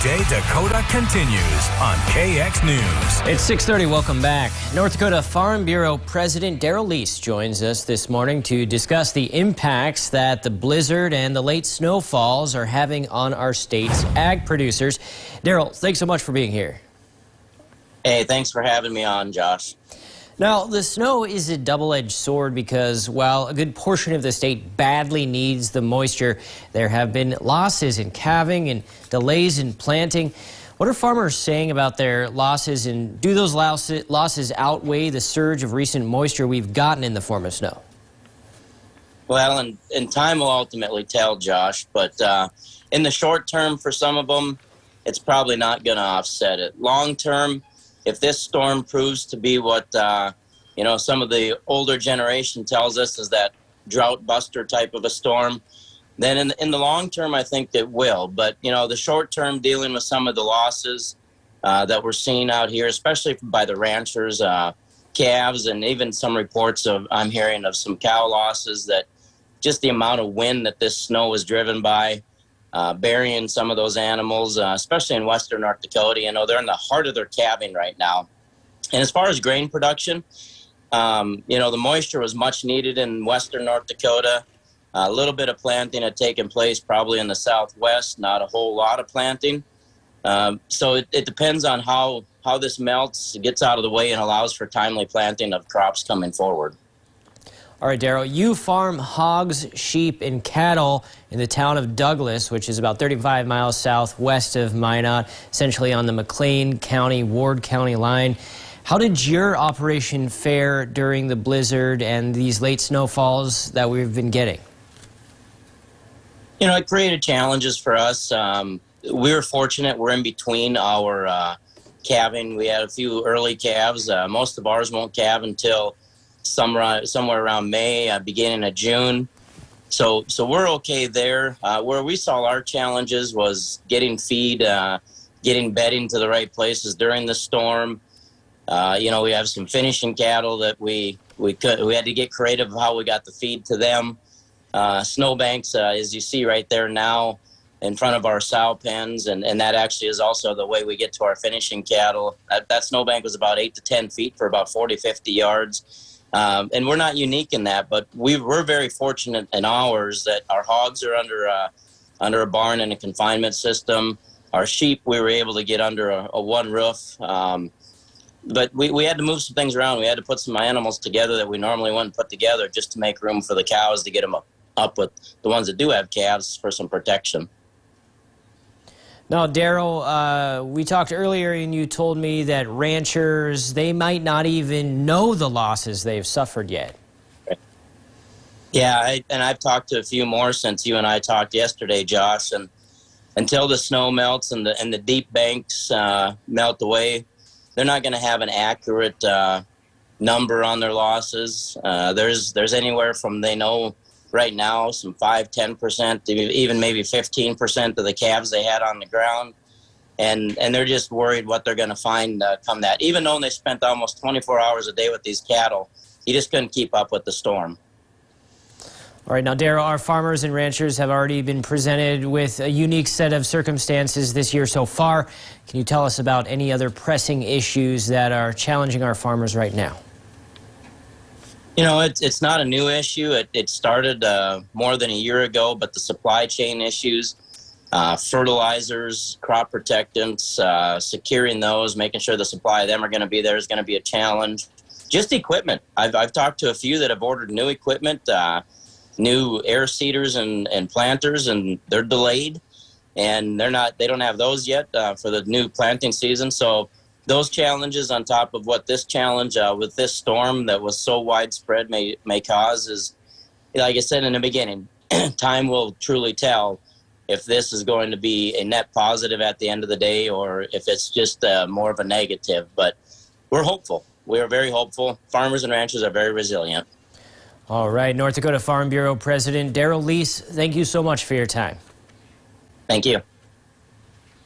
Today Dakota continues on KX News. It's 6:30. Welcome back. North Dakota Farm Bureau President Daryl joins us this morning to discuss the impacts that the blizzard and the late snowfalls are having on our state's ag producers. Daryl, thanks so much for being here. Hey, thanks for having me on, Josh. Now, the snow is a double-edged sword because while a good portion of the state badly needs the moisture, there have been losses in calving and delays in planting. What are farmers saying about their losses, and do those losses outweigh the surge of recent moisture we've gotten in the form of snow? Well, and time will ultimately tell, Josh, but in the short term for some of them, it's probably not going to offset it. Long term, if this storm proves to be what, some of the older generation tells us is that drought buster type of a storm, then in the long term, I think it will. But, the short term, dealing with some of the losses that we're seeing out here, especially by the ranchers, calves, and even some reports I'm hearing of some cow losses, that just the amount of wind that this snow is driven by, burying some of those animals, especially in western North Dakota. They're in the heart of their calving right now. And as far as grain production, the moisture was much needed in western North Dakota. A little bit of planting had taken place probably in the southwest, not a whole lot of planting. So it depends on how this melts, gets out of the way, and allows for timely planting of crops coming forward. All right, Daryl, you farm hogs, sheep, and cattle in the town of Douglas, which is about 35 miles southwest of Minot, essentially on the McLean County, Ward County line. How did your operation fare during the blizzard and these late snowfalls that we've been getting? It created challenges for us. We were fortunate. We're in between our calving. We had a few early calves. Most of ours won't calve until somewhere around May, beginning of June. So we're okay there. Where we saw our challenges was getting feed, getting bedding to the right places during the storm. We have some finishing cattle that we had to get creative of how we got the feed to them. Snowbanks, as you see right there now in front of our sow pens, and that actually is also the way we get to our finishing cattle. That snowbank was about 8 to 10 feet for about 40, 50 yards. And we're not unique in that, but we're very fortunate in ours that our hogs are under a barn and a confinement system. Our sheep, we were able to get under a one roof. But we had to move some things around. We had to put some animals together that we normally wouldn't put together just to make room for the cows, to get them up with the ones that do have calves for some protection. Now, Daryl, we talked earlier and you told me that ranchers, they might not even know the losses they've suffered yet. Yeah, and I've talked to a few more since you and I talked yesterday, Josh, and until the snow melts and the deep banks melt away, they're not going to have an accurate number on their losses. There's anywhere from, they know right now, some 5-10%, even maybe 15% of the calves they had on the ground, and they're just worried what they're going to find come that. Even though they spent almost 24 hours a day with these cattle, you just couldn't keep up with the storm. All right, now, Daryl, our farmers and ranchers have already been presented with a unique set of circumstances this year so far. Can you tell us about any other pressing issues that are challenging our farmers right now? It's not a new issue. It started more than a year ago, but the supply chain issues, fertilizers, crop protectants, securing those, making sure the supply of them are going to be there is going to be a challenge. Just equipment. I've talked to a few that have ordered new equipment, new air seeders and planters, and they're delayed, and they don't have those yet for the new planting season. So those challenges on top of what this challenge with this storm that was so widespread may cause is, like I said in the beginning, time will truly tell if this is going to be a net positive at the end of the day or if it's just more of a negative. But we're hopeful. We are very hopeful. Farmers and ranchers are very resilient. All right, North Dakota Farm Bureau President Daryl, thank you so much for your time. Thank you.